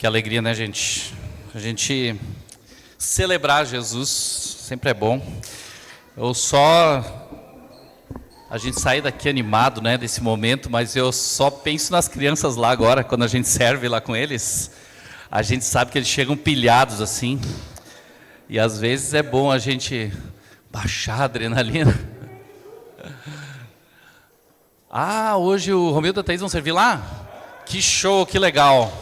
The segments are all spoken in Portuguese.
Que alegria, né, gente? A gente celebrar Jesus sempre é bom. A gente sai daqui animado, né, desse momento, mas eu só penso nas crianças lá agora, quando a gente serve lá com eles. A gente sabe que eles chegam pilhados assim. E às vezes é bom a gente baixar a adrenalina. Ah, hoje o Romildo e a Thaís vão servir lá? Que show, que legal.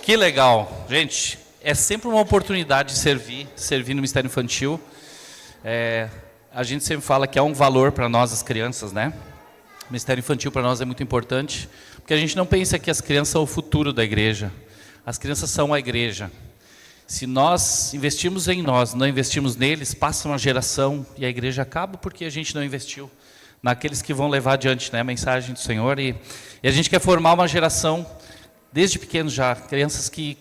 Que legal. Gente, é sempre uma oportunidade de servir no Ministério Infantil. A gente sempre fala que é um valor para nós, as crianças, né? O Ministério Infantil para nós é muito importante, porque a gente não pensa que as crianças são o futuro da igreja. As crianças são a igreja. Se nós investimos em nós, não investimos neles, passa uma geração e a igreja acaba porque a gente não investiu naqueles que vão levar adiante, né, a mensagem do Senhor. E a gente quer formar uma geração, desde pequenos já, crianças que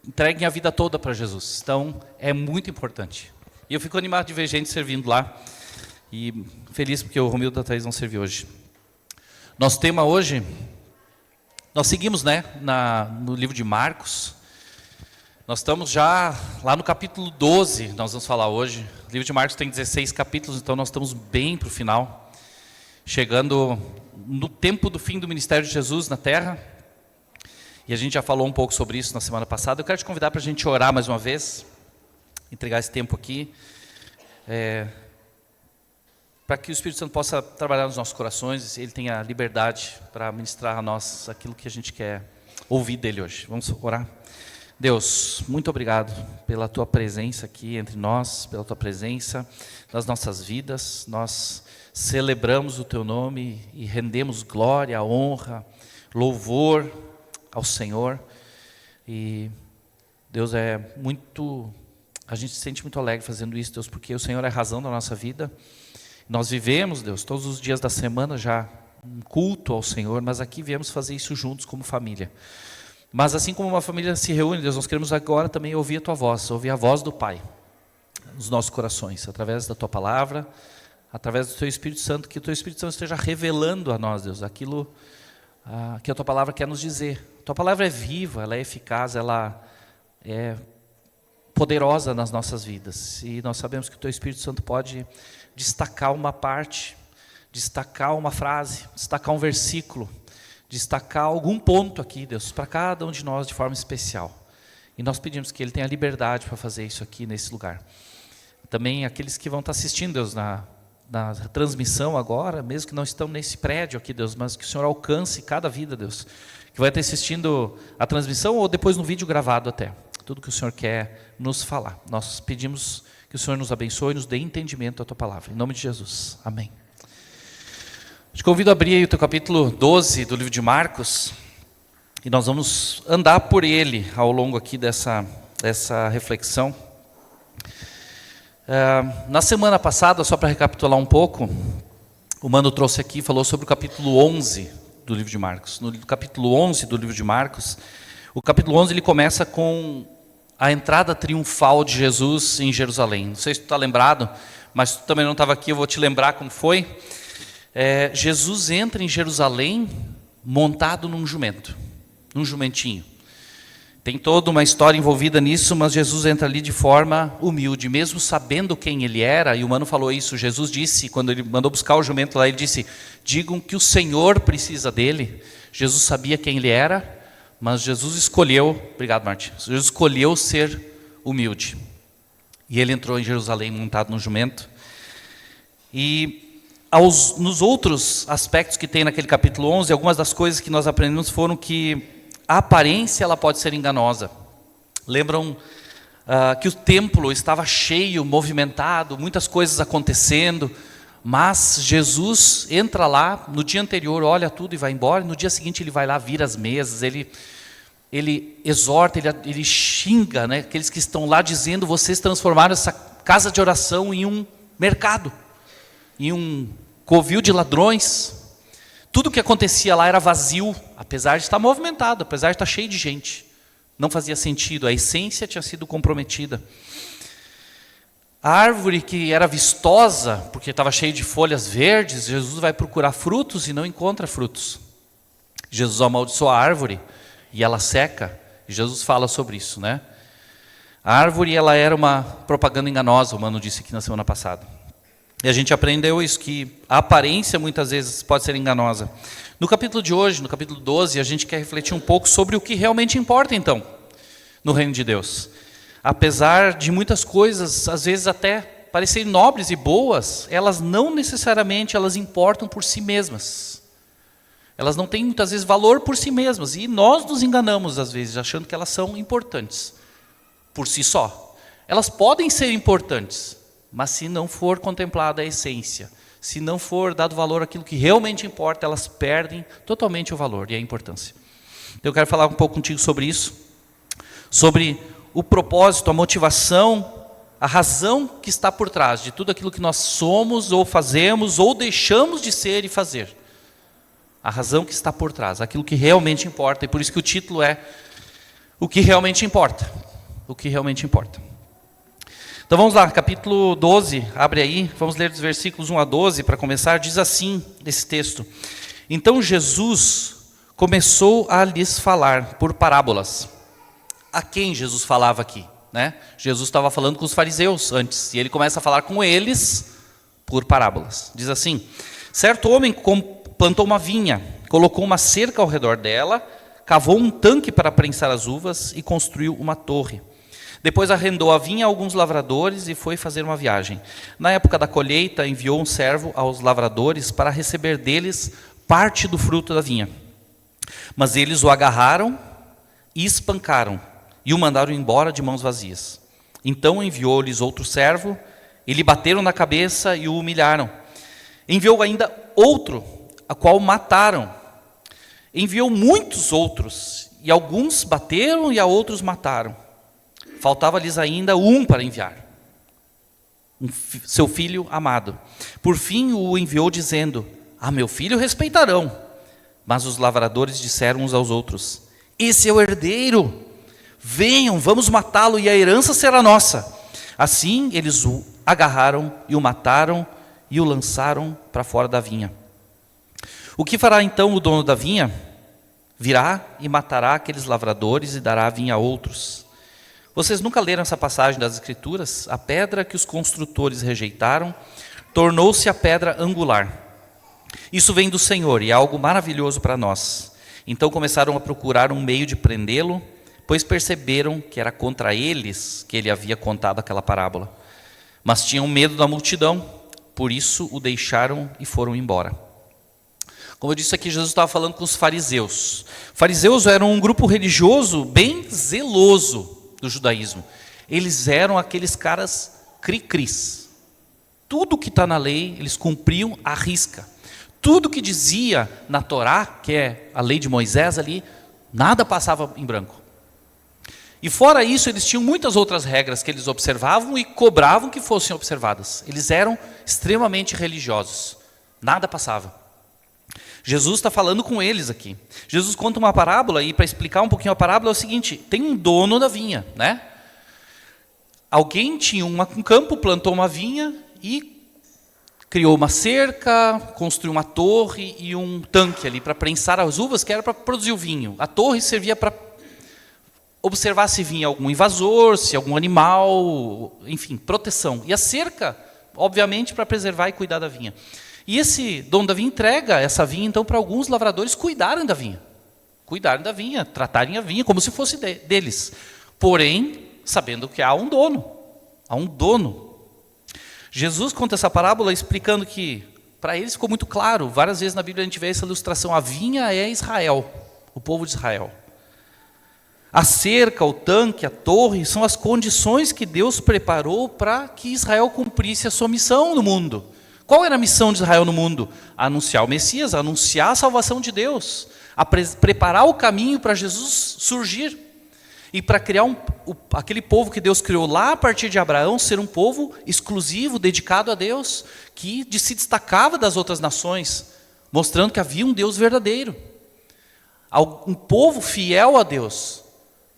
entreguem a vida toda para Jesus. Então, é muito importante. E eu fico animado de ver gente servindo lá. E feliz porque o Romildo e a Thaís vão servir hoje. Nosso tema hoje, nós seguimos, né, no livro de Marcos. Nós estamos já lá no capítulo 12, nós vamos falar hoje. O livro de Marcos tem 16 capítulos, então nós estamos bem para o final. Chegando no tempo do fim do ministério de Jesus na terra. E a gente já falou um pouco sobre isso na semana passada. Eu quero te convidar para a gente orar mais uma vez. Entregar esse tempo aqui. Para que o Espírito Santo possa trabalhar nos nossos corações. Ele tenha liberdade para ministrar a nós aquilo que a gente quer ouvir dele hoje. Vamos orar? Deus, muito obrigado pela tua presença aqui entre nós. Pela tua presença nas nossas vidas. Nós celebramos o teu nome e rendemos glória, honra, louvor ao Senhor. E Deus, a gente se sente muito alegre fazendo isso, Deus, porque o Senhor é a razão da nossa vida. Nós vivemos, Deus, todos os dias da semana já um culto ao Senhor, mas aqui viemos fazer isso juntos como família. Mas assim como uma família se reúne, Deus, nós queremos agora também ouvir a tua voz, ouvir a voz do Pai nos nossos corações, através da tua palavra, através do teu Espírito Santo, que o teu Espírito Santo esteja revelando a nós, Deus, aquilo que a tua palavra quer nos dizer. A tua palavra é viva, ela é eficaz, ela é poderosa nas nossas vidas. E nós sabemos que o teu Espírito Santo pode destacar uma parte, destacar uma frase, destacar um versículo, destacar algum ponto aqui, Deus, para cada um de nós de forma especial. E nós pedimos que Ele tenha liberdade para fazer isso aqui nesse lugar. Também aqueles que vão estar assistindo, Deus, na transmissão agora, mesmo que não estão nesse prédio aqui, Deus, mas que o Senhor alcance cada vida, Deus, que vai estar assistindo a transmissão ou depois no vídeo gravado até. Tudo que o Senhor quer nos falar. Nós pedimos que o Senhor nos abençoe e nos dê entendimento da tua palavra. Em nome de Jesus. Amém. Te convido a abrir aí o teu capítulo 12 do livro de Marcos. E nós vamos andar por ele ao longo aqui dessa reflexão. Na semana passada, só para recapitular um pouco, o Mano trouxe aqui e falou sobre o capítulo 11 do livro de Marcos. No capítulo 11 do livro de Marcos, o capítulo 11 ele começa com a entrada triunfal de Jesus em Jerusalém. Não sei se tu está lembrado, mas se tu também não estava aqui, eu vou te lembrar como foi. Jesus entra em Jerusalém montado num jumentinho. Tem toda uma história envolvida nisso, mas Jesus entra ali de forma humilde, mesmo sabendo quem ele era. E o Mano falou isso, Jesus disse, quando ele mandou buscar o jumento lá, ele disse, digam que o Senhor precisa dele. Jesus sabia quem ele era, mas Jesus escolheu, obrigado Martim, Jesus escolheu ser humilde. E ele entrou em Jerusalém montado no jumento. E nos outros aspectos que tem naquele capítulo 11, algumas das coisas que nós aprendemos foram que a aparência ela pode ser enganosa. Lembram que o templo estava cheio, movimentado, muitas coisas acontecendo, mas Jesus entra lá, no dia anterior olha tudo e vai embora, e no dia seguinte ele vai lá, vira as mesas, ele exorta, ele xinga, né, aqueles que estão lá dizendo, vocês transformaram essa casa de oração em um mercado, em um covil de ladrões. Tudo que acontecia lá era vazio, apesar de estar movimentado, apesar de estar cheio de gente. Não fazia sentido, a essência tinha sido comprometida. A árvore que era vistosa, porque estava cheia de folhas verdes, Jesus vai procurar frutos e não encontra frutos. Jesus amaldiçoa a árvore e ela seca. E Jesus fala sobre isso, né? A árvore, ela era uma propaganda enganosa, o Mano disse aqui na semana passada. E a gente aprendeu isso, que a aparência muitas vezes pode ser enganosa. No capítulo de hoje, no capítulo 12, a gente quer refletir um pouco sobre o que realmente importa, então, no reino de Deus. Apesar de muitas coisas, às vezes até parecerem nobres e boas, elas não necessariamente elas importam por si mesmas. Elas não têm muitas vezes valor por si mesmas. E nós nos enganamos às vezes, achando que elas são importantes por si só. Elas podem ser importantes, mas se não for contemplada a essência, se não for dado valor àquilo que realmente importa, elas perdem totalmente o valor e a importância. Então, eu quero falar um pouco contigo sobre isso, sobre o propósito, a motivação, a razão que está por trás de tudo aquilo que nós somos ou fazemos ou deixamos de ser e fazer. A razão que está por trás, aquilo que realmente importa, e por isso que o título é O que realmente importa. O que realmente importa. Então vamos lá, capítulo 12, abre aí, vamos ler dos versículos 1 a 12 para começar, diz assim, esse texto. Então Jesus começou a lhes falar por parábolas. A quem Jesus falava aqui? Né? Jesus estava falando com os fariseus antes, e ele começa a falar com eles por parábolas. Diz assim, certo homem plantou uma vinha, colocou uma cerca ao redor dela, cavou um tanque para prensar as uvas e construiu uma torre. Depois arrendou a vinha a alguns lavradores e foi fazer uma viagem. Na época da colheita, enviou um servo aos lavradores para receber deles parte do fruto da vinha. Mas eles o agarraram e espancaram, e o mandaram embora de mãos vazias. Então enviou-lhes outro servo, e lhe bateram na cabeça e o humilharam. Enviou ainda outro, a qual mataram. Enviou muitos outros, e alguns bateram e a outros mataram. Faltava-lhes ainda um para enviar, seu filho amado. Por fim o enviou dizendo, meu filho respeitarão. Mas os lavradores disseram uns aos outros, esse é o herdeiro, venham, vamos matá-lo e a herança será nossa. Assim eles o agarraram e o mataram e o lançaram para fora da vinha. O que fará então o dono da vinha? Virá e matará aqueles lavradores e dará a vinha a outros. Vocês nunca leram essa passagem das Escrituras? A pedra que os construtores rejeitaram tornou-se a pedra angular. Isso vem do Senhor e é algo maravilhoso para nós. Então começaram a procurar um meio de prendê-lo, pois perceberam que era contra eles que ele havia contado aquela parábola. Mas tinham medo da multidão, por isso o deixaram e foram embora. Como eu disse aqui, Jesus estava falando com os fariseus. Fariseus eram um grupo religioso bem zeloso do judaísmo. Eles eram aqueles caras cri-cris. Tudo que está na lei, eles cumpriam à risca. Tudo que dizia na Torá, que é a lei de Moisés ali, nada passava em branco. E fora isso, eles tinham muitas outras regras que eles observavam e cobravam que fossem observadas. Eles eram extremamente religiosos. Nada passava. Jesus está falando com eles aqui. Jesus conta uma parábola, e para explicar um pouquinho a parábola é o seguinte, tem um dono da vinha, né? Alguém tinha um campo, plantou uma vinha e criou uma cerca, construiu uma torre e um tanque ali para prensar as uvas, que era para produzir o vinho. A torre servia para observar se vinha algum invasor, se algum animal, enfim, proteção. E a cerca, obviamente, para preservar e cuidar da vinha. E esse dono da vinha entrega essa vinha, então, para alguns lavradores cuidarem da vinha. Cuidarem da vinha, tratarem a vinha como se fosse deles. Porém, sabendo que há um dono. Há um dono. Jesus conta essa parábola explicando que, para eles ficou muito claro, várias vezes na Bíblia a gente vê essa ilustração, a vinha é Israel, o povo de Israel. A cerca, o tanque, a torre, são as condições que Deus preparou para que Israel cumprisse a sua missão no mundo. Qual era a missão de Israel no mundo? Anunciar o Messias, anunciar a salvação de Deus, preparar o caminho para Jesus surgir. E para criar aquele povo que Deus criou lá a partir de Abraão, ser um povo exclusivo, dedicado a Deus, que se destacava das outras nações, mostrando que havia um Deus verdadeiro. Um povo fiel a Deus,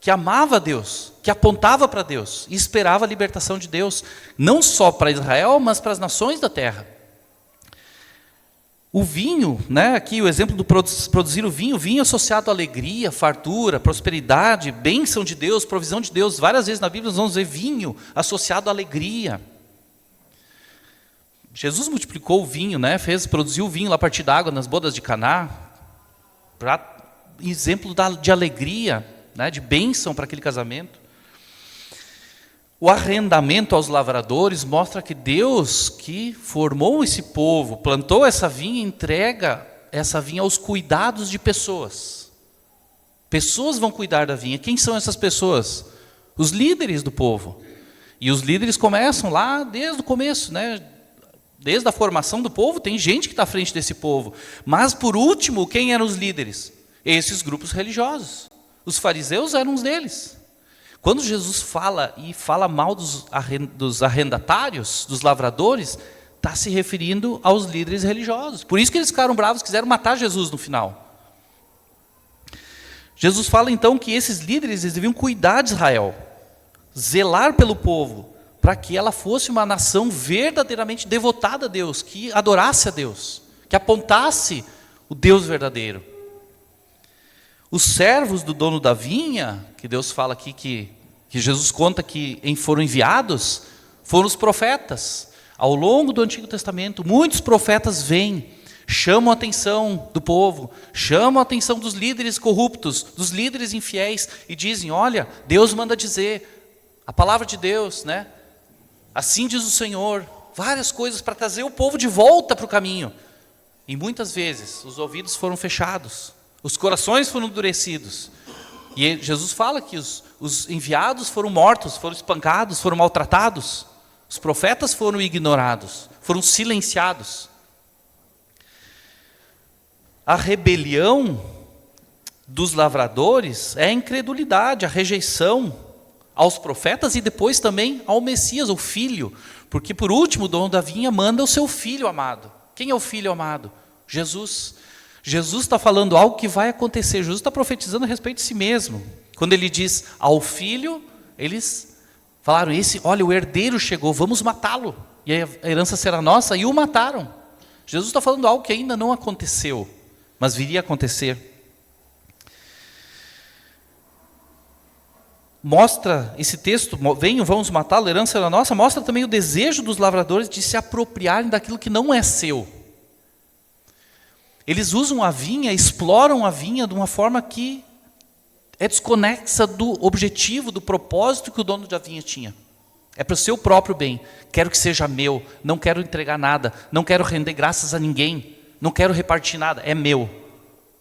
que amava a Deus, que apontava para Deus e esperava a libertação de Deus, não só para Israel, mas para as nações da terra. O vinho, né, aqui o exemplo do produzir o vinho associado à alegria, fartura, prosperidade, bênção de Deus, provisão de Deus. Várias vezes na Bíblia nós vamos ver vinho associado à alegria. Jesus multiplicou o vinho, né, produziu o vinho lá a partir da água nas bodas de Caná, para exemplo de alegria, né, de bênção para aquele casamento. O arrendamento aos lavradores mostra que Deus, que formou esse povo, plantou essa vinha, entrega essa vinha aos cuidados de pessoas. Pessoas vão cuidar da vinha. Quem são essas pessoas? Os líderes do povo. E os líderes começam lá desde o começo, né? Desde a formação do povo, tem gente que está à frente desse povo. Mas, por último, quem eram os líderes? Esses grupos religiosos. Os fariseus eram uns deles. Quando Jesus fala mal dos arrendatários, dos lavradores, está se referindo aos líderes religiosos. Por isso que eles ficaram bravos, quiseram matar Jesus no final. Jesus fala então que esses líderes eles deviam cuidar de Israel, zelar pelo povo, para que ela fosse uma nação verdadeiramente devotada a Deus, que adorasse a Deus, que apontasse o Deus verdadeiro. Os servos do dono da vinha, que Deus fala aqui que Jesus conta que foram enviados, foram os profetas. Ao longo do Antigo Testamento, muitos profetas vêm, chamam a atenção do povo, chamam a atenção dos líderes corruptos, dos líderes infiéis, e dizem, olha, Deus manda dizer, a palavra de Deus, né? Assim diz o Senhor, várias coisas para trazer o povo de volta para o caminho. E muitas vezes os ouvidos foram fechados, os corações foram endurecidos. E Jesus fala que os enviados foram mortos, foram espancados, foram maltratados. Os profetas foram ignorados, foram silenciados. A rebelião dos lavradores é a incredulidade, a rejeição aos profetas e depois também ao Messias, o Filho. Porque por último o dono da vinha manda o seu Filho amado. Quem é o Filho amado? Jesus. Jesus está falando algo que vai acontecer. Jesus está profetizando a respeito de si mesmo. Quando ele diz ao Filho, eles falaram, olha, o herdeiro chegou, vamos matá-lo. E a herança será nossa, e o mataram. Jesus está falando algo que ainda não aconteceu, mas viria a acontecer. Mostra esse texto, venham, vamos matá-lo, a herança será nossa, mostra também o desejo dos lavradores de se apropriarem daquilo que não é seu. Eles usam a vinha, exploram a vinha de uma forma que é desconexa do objetivo, do propósito que o dono da vinha tinha. É para o seu próprio bem. Quero que seja meu, não quero entregar nada, não quero render graças a ninguém, não quero repartir nada, é meu.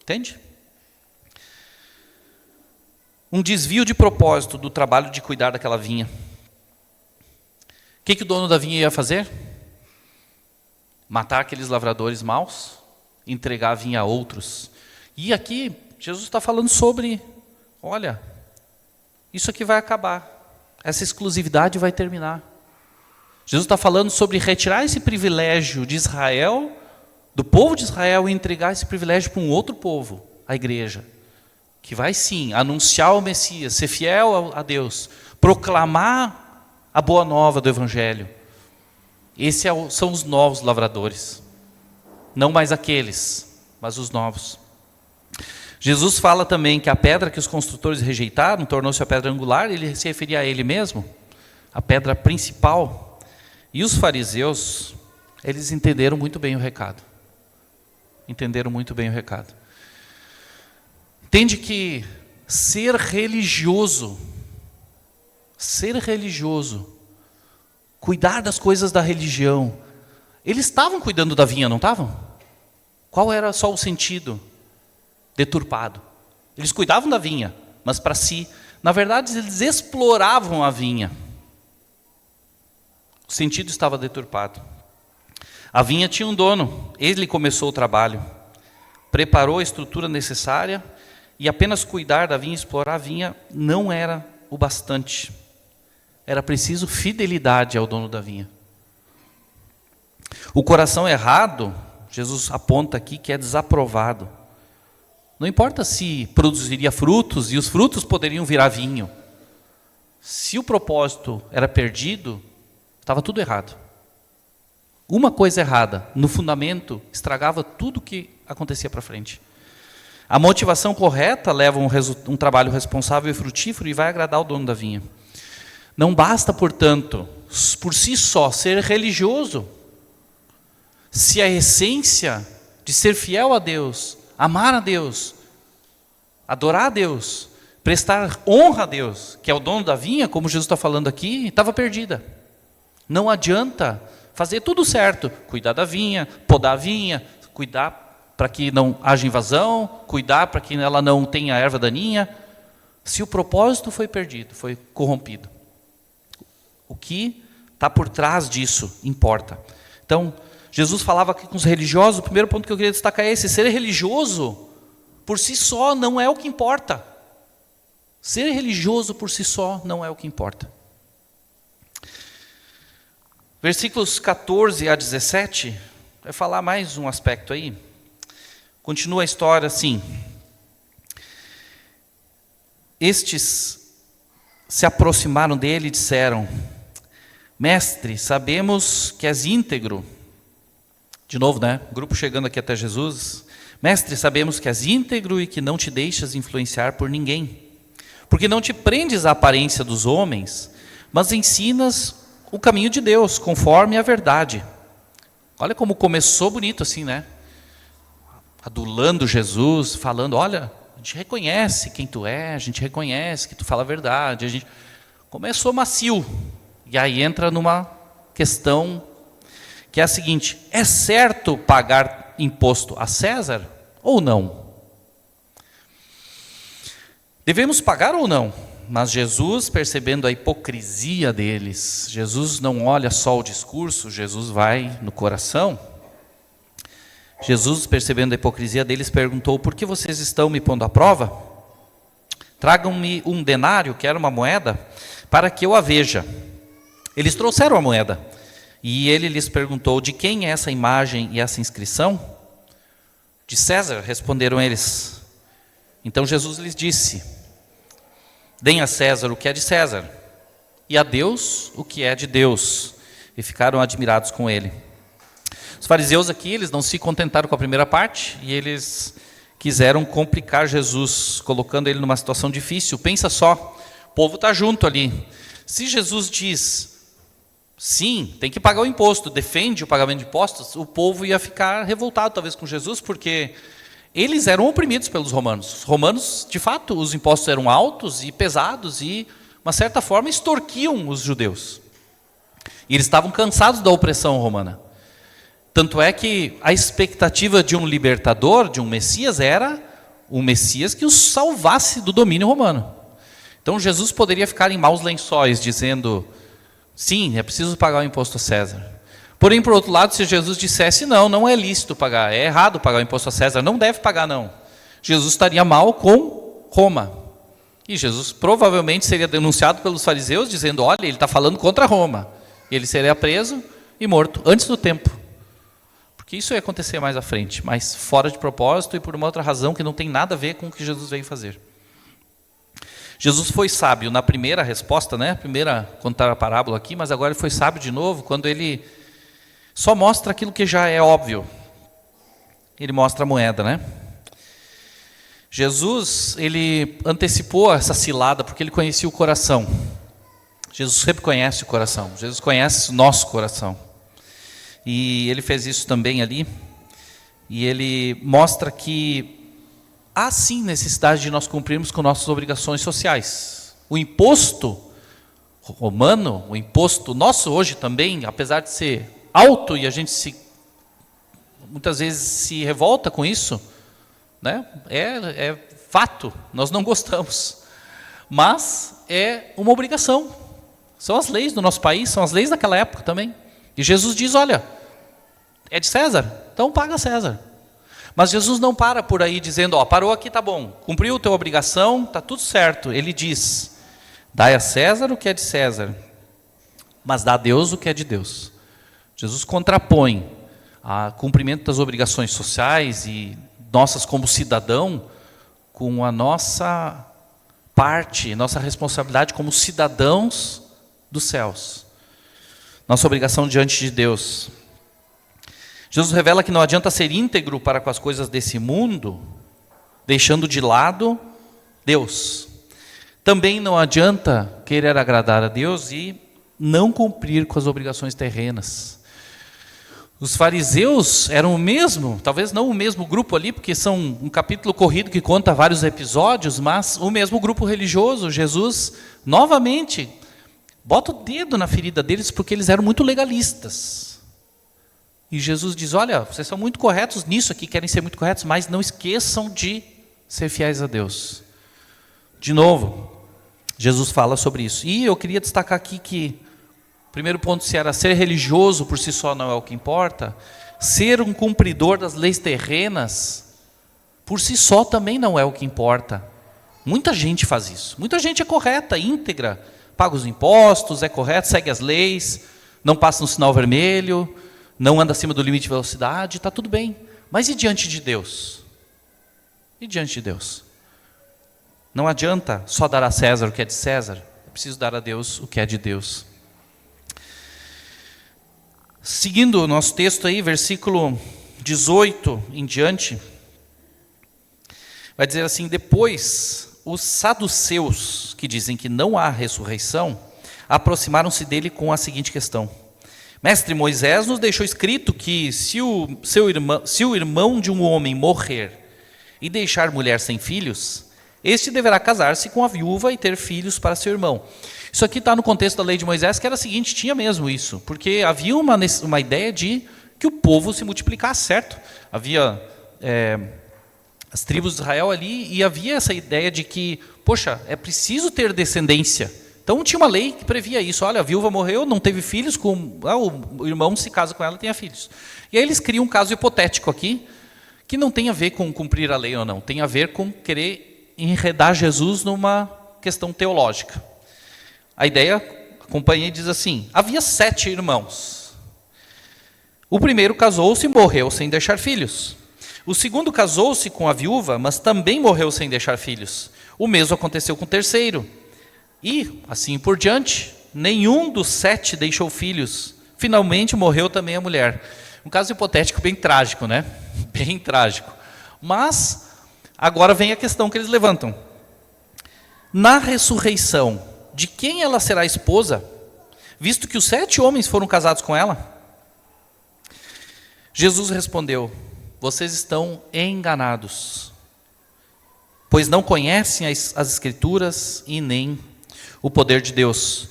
Entende? Um desvio de propósito do trabalho de cuidar daquela vinha. O que o dono da vinha ia fazer? Matar aqueles lavradores maus? Entregar a vinha a outros. E aqui, Jesus está falando sobre, olha, isso aqui vai acabar. Essa exclusividade vai terminar. Jesus está falando sobre retirar esse privilégio de Israel, do povo de Israel, e entregar esse privilégio para um outro povo, a igreja, que vai sim anunciar o Messias, ser fiel a Deus, proclamar a boa nova do Evangelho. Esses são os novos lavradores. Não mais aqueles, mas os novos. Jesus fala também que a pedra que os construtores rejeitaram tornou-se a pedra angular, ele se referia a ele mesmo, a pedra principal. E os fariseus, eles entenderam muito bem o recado. Entenderam muito bem o recado. Entende que ser religioso, cuidar das coisas da religião, eles estavam cuidando da vinha, não estavam? Qual era só o sentido? Deturpado. Eles cuidavam da vinha, mas para si. Na verdade, eles exploravam a vinha. O sentido estava deturpado. A vinha tinha um dono, ele começou o trabalho, preparou a estrutura necessária, e apenas cuidar da vinha, explorar a vinha, não era o bastante. Era preciso fidelidade ao dono da vinha. O coração errado, Jesus aponta aqui que é desaprovado. Não importa se produziria frutos e os frutos poderiam virar vinho. Se o propósito era perdido, estava tudo errado. Uma coisa errada, no fundamento, estragava tudo que acontecia para frente. A motivação correta leva um trabalho responsável e frutífero e vai agradar o dono da vinha. Não basta, portanto, por si só, ser religioso, se a essência de ser fiel a Deus, amar a Deus, adorar a Deus, prestar honra a Deus, que é o dono da vinha, como Jesus está falando aqui, estava perdida. Não adianta fazer tudo certo, cuidar da vinha, podar a vinha, cuidar para que não haja invasão, cuidar para que ela não tenha erva daninha, se o propósito foi perdido, foi corrompido. O que está por trás disso importa. Então, Jesus falava aqui com os religiosos, o primeiro ponto que eu queria destacar é esse: ser religioso por si só não é o que importa. Ser religioso por si só não é o que importa. Versículos 14 a 17, vai falar mais um aspecto aí. Continua a história assim. Estes se aproximaram dele e disseram: Mestre, sabemos que és íntegro. De novo, né? O grupo chegando aqui até Jesus. Mestre, sabemos que és íntegro e que não te deixas influenciar por ninguém. Porque não te prendes à aparência dos homens, mas ensinas o caminho de Deus, conforme a verdade. Olha como começou bonito assim, né? Adulando Jesus, falando: olha, a gente reconhece quem tu é, a gente reconhece que tu fala a verdade. A gente começou macio. E aí entra numa questão que é a seguinte: é certo pagar imposto a César ou não? Devemos pagar ou não? Mas Jesus, percebendo a hipocrisia deles, Jesus não olha só o discurso, Jesus vai no coração. Jesus, percebendo a hipocrisia deles, perguntou: por que vocês estão me pondo à prova? Tragam-me um denário, que era uma moeda, para que eu a veja. Eles trouxeram a moeda. E ele lhes perguntou: de quem é essa imagem e essa inscrição? De César, responderam eles. Então Jesus lhes disse: deem a César o que é de César, e a Deus o que é de Deus. E ficaram admirados com ele. Os fariseus aqui, eles não se contentaram com a primeira parte, e eles quiseram complicar Jesus, colocando ele numa situação difícil. Pensa só, o povo está junto ali. Se Jesus diz, sim, tem que pagar o imposto, defende o pagamento de impostos, o povo ia ficar revoltado talvez com Jesus, porque eles eram oprimidos pelos romanos. Os romanos, de fato, os impostos eram altos e pesados e, de uma certa forma, extorquiam os judeus. E eles estavam cansados da opressão romana. Tanto é que a expectativa de um libertador, de um Messias, era um Messias que os salvasse do domínio romano. Então Jesus poderia ficar em maus lençóis, dizendo: sim, é preciso pagar o imposto a César. Porém, por outro lado, se Jesus dissesse: não, não é lícito pagar, é errado pagar o imposto a César, não deve pagar não, Jesus estaria mal com Roma. E Jesus provavelmente seria denunciado pelos fariseus, dizendo: olha, ele está falando contra Roma. E ele seria preso e morto antes do tempo. Porque isso ia acontecer mais à frente, mas fora de propósito e por uma outra razão que não tem nada a ver com o que Jesus veio fazer. Jesus foi sábio na primeira resposta, né? Primeira contar a parábola aqui, mas agora ele foi sábio de novo quando ele só mostra aquilo que já é óbvio. Ele mostra a moeda, né? Jesus, ele antecipou essa cilada porque ele conhecia o coração. Jesus sempre conhece o coração. Jesus conhece o nosso coração. E ele fez isso também ali. E ele mostra que há sim necessidade de nós cumprirmos com nossas obrigações sociais. O imposto romano, o imposto nosso hoje também, apesar de ser alto e a gente muitas vezes se revolta com isso, né? É fato, nós não gostamos, mas é uma obrigação. São as leis do nosso país, são as leis daquela época também. E Jesus diz: olha, é de César, então paga César. Mas Jesus não para por aí dizendo: ó, parou aqui, tá bom, cumpriu a tua obrigação, tá tudo certo. Ele diz: dai a César o que é de César, mas dá a Deus o que é de Deus. Jesus contrapõe o cumprimento das obrigações sociais e nossas como cidadão com a nossa parte, nossa responsabilidade como cidadãos dos céus. Nossa obrigação diante de Deus. Jesus revela que não adianta ser íntegro para com as coisas desse mundo, deixando de lado Deus. Também não adianta querer agradar a Deus e não cumprir com as obrigações terrenas. Os fariseus eram o mesmo, talvez não o mesmo grupo ali, porque são um capítulo corrido que conta vários episódios, mas o mesmo grupo religioso. Jesus, novamente, bota o dedo na ferida deles porque eles eram muito legalistas. E Jesus diz, olha, vocês são muito corretos nisso aqui, querem ser muito corretos, mas não esqueçam de ser fiéis a Deus. De novo, Jesus fala sobre isso. E eu queria destacar aqui que o primeiro ponto, se era ser religioso por si só não é o que importa, ser um cumpridor das leis terrenas por si só também não é o que importa. Muita gente faz isso. Muita gente é correta, íntegra, paga os impostos, é correto, segue as leis, não passa no sinal vermelho, não anda acima do limite de velocidade, está tudo bem. Mas e diante de Deus? E diante de Deus? Não adianta só dar a César o que é de César, é preciso dar a Deus o que é de Deus. Seguindo o nosso texto aí, versículo 18 em diante, vai dizer assim, depois os saduceus, que dizem que não há ressurreição, aproximaram-se dele com a seguinte questão: Mestre, Moisés nos deixou escrito que se o irmão de um homem morrer e deixar mulher sem filhos, este deverá casar-se com a viúva e ter filhos para seu irmão. Isso aqui está no contexto da lei de Moisés, que era o seguinte, tinha mesmo isso, porque havia uma ideia de que o povo se multiplicasse, certo? Havia as tribos de Israel ali, e havia essa ideia de que, poxa, é preciso ter descendência. Então tinha uma lei que previa isso, olha, a viúva morreu, não teve filhos, o irmão se casa com ela e tenha filhos. E aí eles criam um caso hipotético aqui, que não tem a ver com cumprir a lei ou não, tem a ver com querer enredar Jesus numa questão teológica. A ideia, acompanha e diz assim, havia 7 irmãos. O primeiro casou-se e morreu sem deixar filhos. O segundo casou-se com a viúva, mas também morreu sem deixar filhos. O mesmo aconteceu com o terceiro. E, assim por diante, nenhum dos 7 deixou filhos. Finalmente morreu também a mulher. Um caso hipotético bem trágico, né? Bem trágico. Mas, agora vem a questão que eles levantam. Na ressurreição, de quem ela será esposa, visto que os 7 homens foram casados com ela? Jesus respondeu, vocês estão enganados, pois não conhecem as Escrituras e nem o poder de Deus.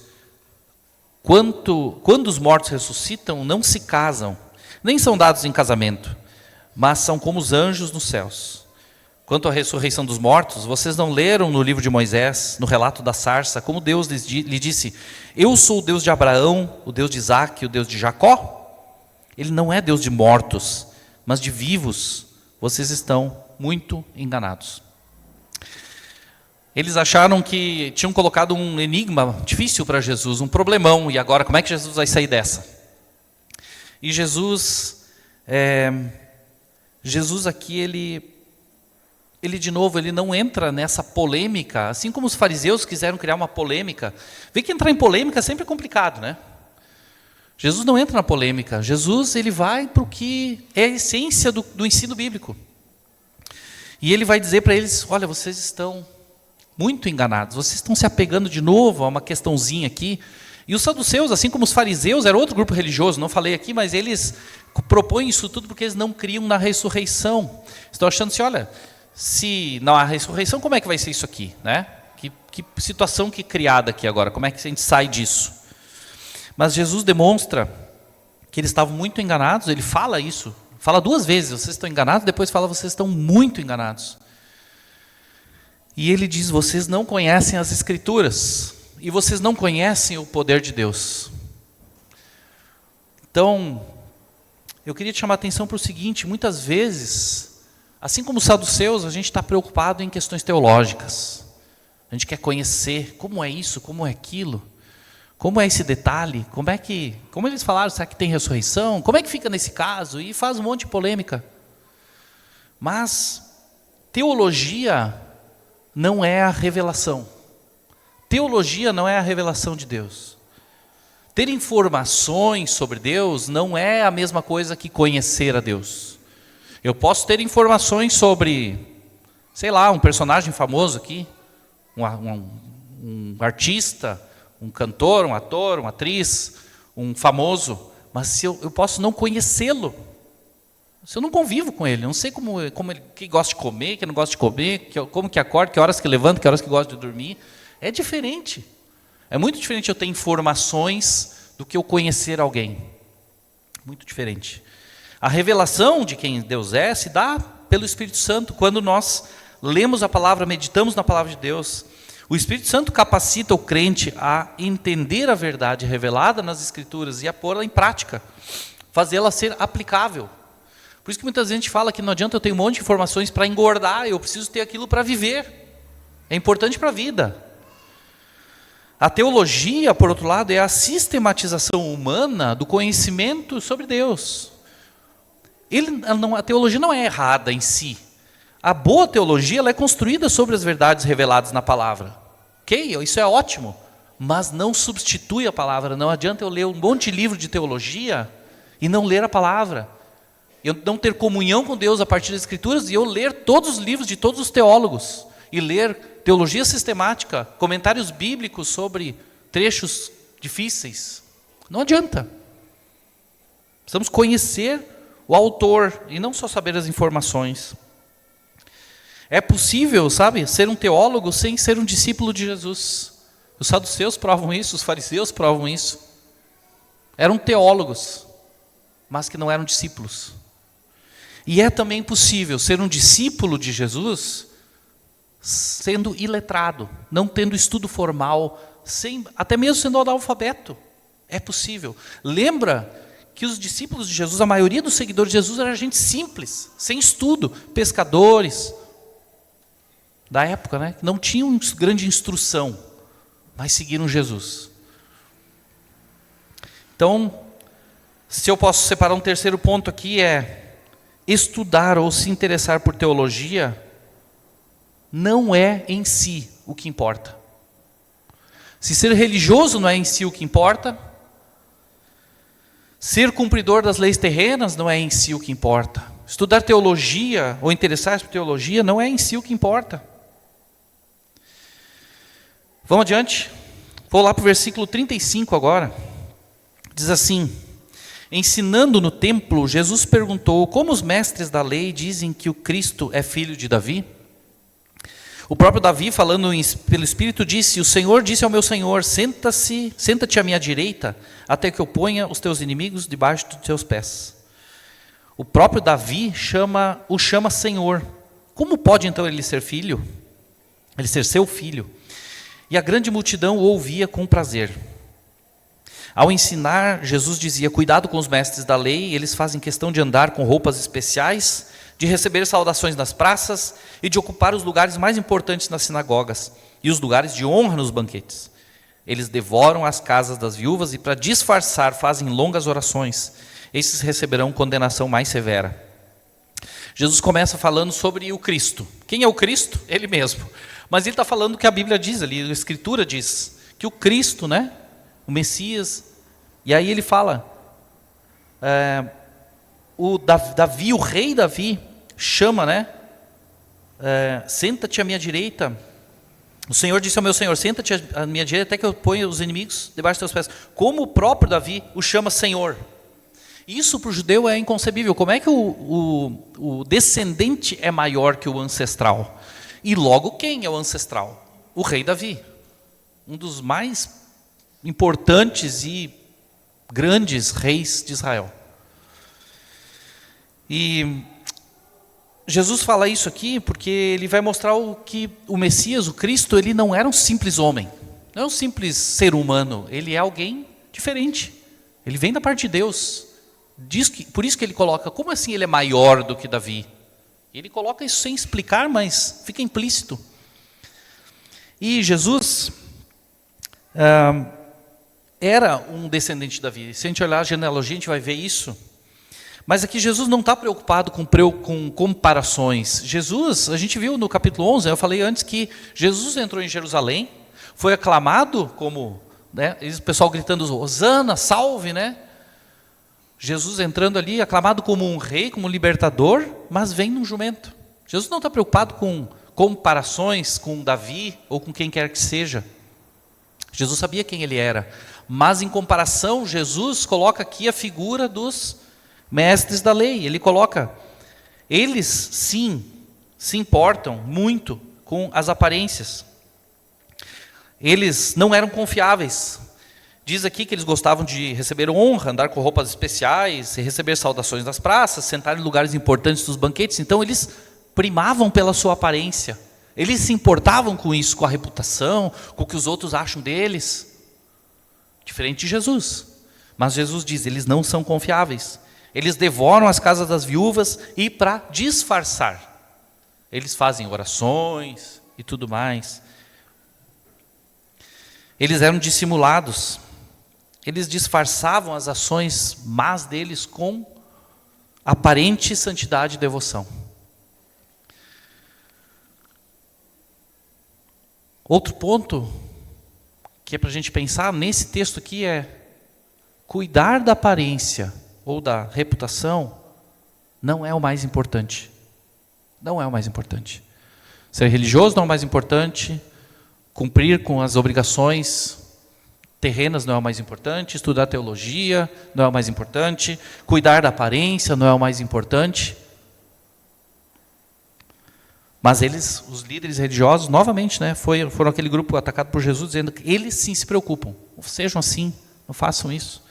Quando os mortos ressuscitam, não se casam, nem são dados em casamento, mas são como os anjos nos céus. Quanto à ressurreição dos mortos, vocês não leram no livro de Moisés, no relato da sarça, como Deus lhe disse, eu sou o Deus de Abraão, o Deus de Isaque, o Deus de Jacó? Ele não é Deus de mortos, mas de vivos. Vocês estão muito enganados. Eles acharam que tinham colocado um enigma difícil para Jesus, um problemão, e agora como é que Jesus vai sair dessa? E Jesus aqui, ele de novo, ele não entra nessa polêmica, assim como os fariseus quiseram criar uma polêmica. Vê que entrar em polêmica sempre é complicado, né? Jesus não entra na polêmica, Jesus ele vai para o que é a essência do ensino bíblico. E ele vai dizer para eles, olha, vocês estão muito enganados, vocês estão se apegando de novo a uma questãozinha aqui. E os saduceus, assim como os fariseus, era outro grupo religioso, não falei aqui, mas eles propõem isso tudo porque eles não criam na ressurreição. Estão achando assim, olha, se não há ressurreição, como é que vai ser isso aqui? Né? Que situação que criada aqui agora, como é que a gente sai disso? Mas Jesus demonstra que eles estavam muito enganados, ele fala isso, fala 2 vezes, vocês estão enganados, depois fala, vocês estão muito enganados. E ele diz, vocês não conhecem as Escrituras, e vocês não conhecem o poder de Deus. Então, eu queria te chamar a atenção para o seguinte, muitas vezes, assim como os saduceus, a gente está preocupado em questões teológicas. A gente quer conhecer como é isso, como é aquilo. Como é esse detalhe? Como eles falaram, será que tem ressurreição? Como é que fica nesse caso? E faz um monte de polêmica. Mas teologia não é a revelação. Teologia não é a revelação de Deus. Ter informações sobre Deus não é a mesma coisa que conhecer a Deus. Eu posso ter informações sobre, sei lá, um personagem famoso aqui, um artista, um cantor, um ator, uma atriz, um famoso, mas se eu posso não conhecê-lo, se eu não convivo com ele, não sei como ele que gosta de comer, que não gosta de comer, como que acorda, que horas que levanta, que horas que gosta de dormir, é diferente. É muito diferente eu ter informações do que eu conhecer alguém. Muito diferente. A revelação de quem Deus é se dá pelo Espírito Santo, quando nós lemos a palavra, meditamos na palavra de Deus. O Espírito Santo capacita o crente a entender a verdade revelada nas Escrituras e a pô-la em prática, fazê-la ser aplicável. Por isso que muita gente fala que não adianta eu ter um monte de informações para engordar, eu preciso ter aquilo para viver. É importante para a vida. A teologia, por outro lado, é a sistematização humana do conhecimento sobre Deus. A teologia não é errada em si. A boa teologia ela é construída sobre as verdades reveladas na palavra. Ok? Isso é ótimo. Mas não substitui a palavra. Não adianta eu ler um monte de livro de teologia e não ler a palavra. Eu não ter comunhão com Deus a partir das Escrituras e eu ler todos os livros de todos os teólogos. E ler teologia sistemática, comentários bíblicos sobre trechos difíceis. Não adianta. Precisamos conhecer o autor e não só saber as informações. É possível, sabe, ser um teólogo sem ser um discípulo de Jesus. Os saduceus provam isso, os fariseus provam isso. Eram teólogos, mas que não eram discípulos. E é também possível ser um discípulo de Jesus sendo iletrado, não tendo estudo formal, até mesmo sendo analfabeto. É possível. Lembra que os discípulos de Jesus, a maioria dos seguidores de Jesus era gente simples, sem estudo, pescadores da época, né? Não tinham grande instrução, mas seguiram Jesus. Então, se eu posso separar um terceiro ponto aqui, é estudar ou se interessar por teologia não é em si o que importa. Se ser religioso não é em si o que importa, ser cumpridor das leis terrenas não é em si o que importa. Estudar teologia ou interessar-se por teologia não é em si o que importa. Vamos adiante? Vou lá para o versículo 35 agora. Diz assim: ensinando no templo, Jesus perguntou: como os mestres da lei dizem que o Cristo é filho de Davi? O próprio Davi, falando pelo Espírito, disse: o Senhor disse ao meu Senhor: senta-te à minha direita, até que eu ponha os teus inimigos debaixo dos teus pés. O próprio Davi o chama Senhor. Como pode então ele ser filho? Ele ser seu filho? E a grande multidão o ouvia com prazer. Ao ensinar, Jesus dizia: cuidado com os mestres da lei, eles fazem questão de andar com roupas especiais, de receber saudações nas praças e de ocupar os lugares mais importantes nas sinagogas e os lugares de honra nos banquetes. Eles devoram as casas das viúvas e, para disfarçar, fazem longas orações. Esses receberão condenação mais severa. Jesus começa falando sobre o Cristo. Quem é o Cristo? Ele mesmo. Mas ele está falando o que a Bíblia diz ali, a Escritura diz, que o Cristo, né, o Messias, e aí ele fala, o rei Davi, chama, né, senta-te à minha direita, o Senhor disse ao meu Senhor: senta-te à minha direita até que eu ponha os inimigos debaixo dos teus pés. Como o próprio Davi o chama Senhor. Isso para o judeu é inconcebível. Como é que o descendente é maior que o ancestral? E logo quem é o ancestral? O rei Davi, um dos mais importantes e grandes reis de Israel. E Jesus fala isso aqui porque ele vai mostrar que o Messias, o Cristo, ele não era um simples homem, não é um simples ser humano, ele é alguém diferente, ele vem da parte de Deus. Por isso que ele coloca, como assim ele é maior do que Davi? Ele coloca isso sem explicar, mas fica implícito. E Jesus era um descendente de Davi. Se a gente olhar a genealogia, a gente vai ver isso. Mas aqui Jesus não está preocupado com comparações. Jesus, a gente viu no capítulo 11, eu falei antes que Jesus entrou em Jerusalém, foi aclamado como né? O pessoal gritando, Hosana, salve, né? Jesus entrando ali, aclamado como um rei, como um libertador, mas vem num jumento. Jesus não está preocupado com comparações com Davi ou com quem quer que seja. Jesus sabia quem ele era, mas em comparação, Jesus coloca aqui a figura dos mestres da lei. Ele coloca, eles sim, se importam muito com as aparências. Eles não eram confiáveis. Diz aqui que eles gostavam de receber honra, andar com roupas especiais, receber saudações nas praças, sentar em lugares importantes dos banquetes. Então eles primavam pela sua aparência. Eles se importavam com isso, com a reputação, com o que os outros acham deles. Diferente de Jesus. Mas Jesus diz, eles não são confiáveis. Eles devoram as casas das viúvas e para disfarçar, eles fazem orações e tudo mais. Eles eram dissimulados. Eles disfarçavam as ações más deles com aparente santidade e devoção. Outro ponto que é para a gente pensar nesse texto aqui é cuidar da aparência ou da reputação não é o mais importante. Não é o mais importante. Ser religioso não é o mais importante. Cumprir com as obrigações terrenas não é o mais importante. Estudar teologia não é o mais importante. Cuidar da aparência não é o mais importante. Mas eles, os líderes religiosos, novamente, né, foram aquele grupo atacado por Jesus, dizendo que eles sim se preocupam. Sejam assim, não façam isso.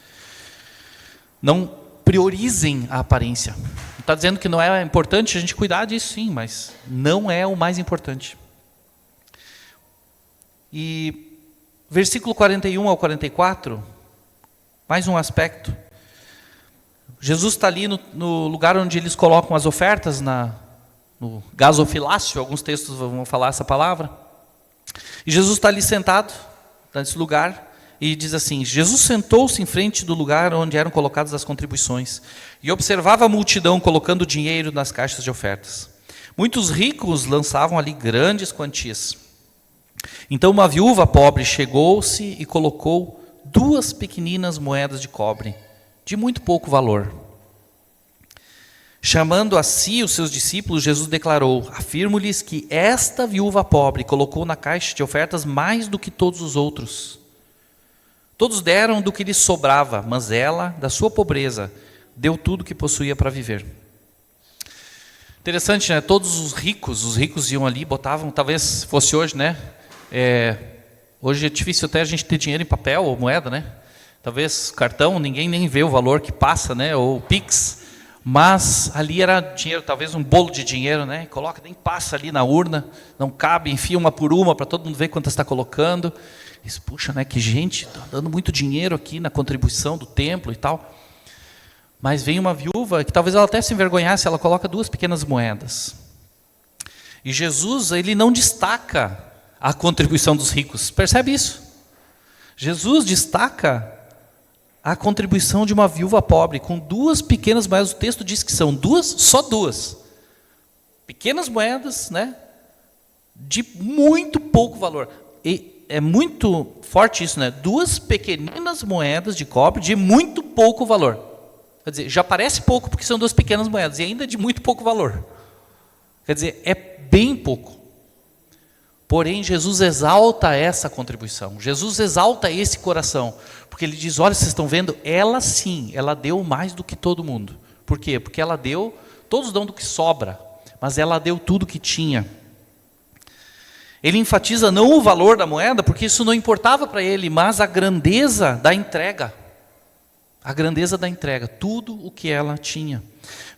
Não priorizem a aparência. Não está dizendo que não é importante a gente cuidar disso, sim, mas não é o mais importante. E versículo 41 ao 44, mais um aspecto. Jesus está ali no lugar onde eles colocam as ofertas, no gasofilácio, alguns textos vão falar essa palavra. E Jesus está ali sentado, nesse lugar, e diz assim, Jesus sentou-se em frente do lugar onde eram colocadas as contribuições, e observava a multidão colocando dinheiro nas caixas de ofertas. Muitos ricos lançavam ali grandes quantias. Então uma viúva pobre chegou-se e colocou 2 pequeninas moedas de cobre, de muito pouco valor. Chamando a si os seus discípulos, Jesus declarou, afirmo-lhes que esta viúva pobre colocou na caixa de ofertas mais do que todos os outros. Todos deram do que lhes sobrava, mas ela, da sua pobreza, deu tudo o que possuía para viver. Interessante, né? Todos os ricos iam ali, botavam, talvez fosse hoje, né? Hoje é difícil até a gente ter dinheiro em papel ou moeda, né? Talvez cartão, ninguém nem vê o valor que passa, né? Ou Pix. Mas ali era dinheiro, talvez um bolo de dinheiro, né? Coloca, nem passa ali na urna, não cabe, enfia uma por uma para todo mundo ver quanto está colocando. Diz, puxa, né? Que gente, está dando muito dinheiro aqui na contribuição do templo e tal. Mas vem uma viúva que talvez ela até se envergonhasse, ela coloca 2 pequenas moedas. E Jesus, ele não destaca a contribuição dos ricos. Percebe isso? Jesus destaca a contribuição de uma viúva pobre, com 2 pequenas moedas. O texto diz que são 2, só 2. Pequenas moedas, né? De muito pouco valor. E é muito forte isso, né? 2 pequeninas moedas de cobre de muito pouco valor. Quer dizer, já parece pouco porque são 2 pequenas moedas, e ainda de muito pouco valor. Quer dizer, é bem pouco. Porém, Jesus exalta essa contribuição. Jesus exalta esse coração. Porque ele diz, olha, vocês estão vendo? Ela sim, ela deu mais do que todo mundo. Por quê? Porque ela deu, todos dão do que sobra, mas ela deu tudo que tinha. Ele enfatiza não o valor da moeda, porque isso não importava para ele, mas a grandeza da entrega. A grandeza da entrega, tudo o que ela tinha.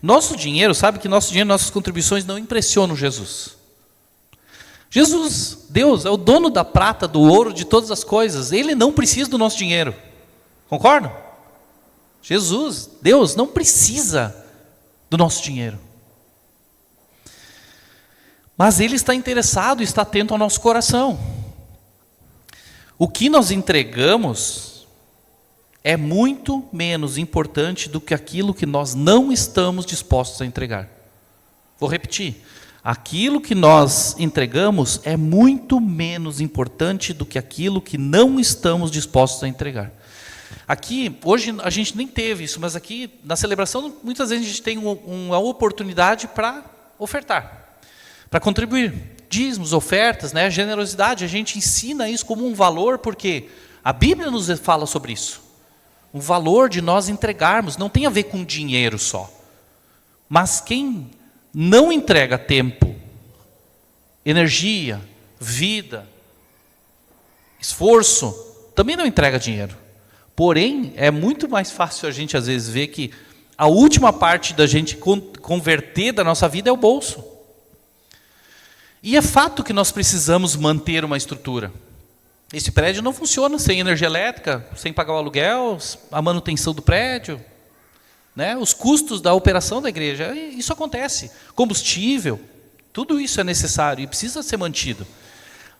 Nosso dinheiro, sabe que nosso dinheiro, nossas contribuições não impressionam Jesus. Jesus, Deus, é o dono da prata, do ouro, de todas as coisas. Ele não precisa do nosso dinheiro. Concordam? Jesus, Deus, não precisa do nosso dinheiro. Mas Ele está interessado e está atento ao nosso coração. O que nós entregamos é muito menos importante do que aquilo que nós não estamos dispostos a entregar. Vou repetir. Aquilo que nós entregamos é muito menos importante do que aquilo que não estamos dispostos a entregar. Aqui, hoje a gente nem teve isso, mas aqui na celebração muitas vezes a gente tem uma oportunidade para ofertar, para contribuir. Dízimos, ofertas, né? Generosidade, a gente ensina isso como um valor, porque a Bíblia nos fala sobre isso. O valor de nós entregarmos não tem a ver com dinheiro só. Mas quem não entrega tempo, energia, vida, esforço, também não entrega dinheiro. Porém, é muito mais fácil a gente às vezes ver que a última parte da gente converter da nossa vida é o bolso. E é fato que nós precisamos manter uma estrutura. Esse prédio não funciona sem energia elétrica, sem pagar o aluguel, a manutenção do prédio, né? Os custos da operação da igreja, isso acontece. Combustível, tudo isso é necessário e precisa ser mantido.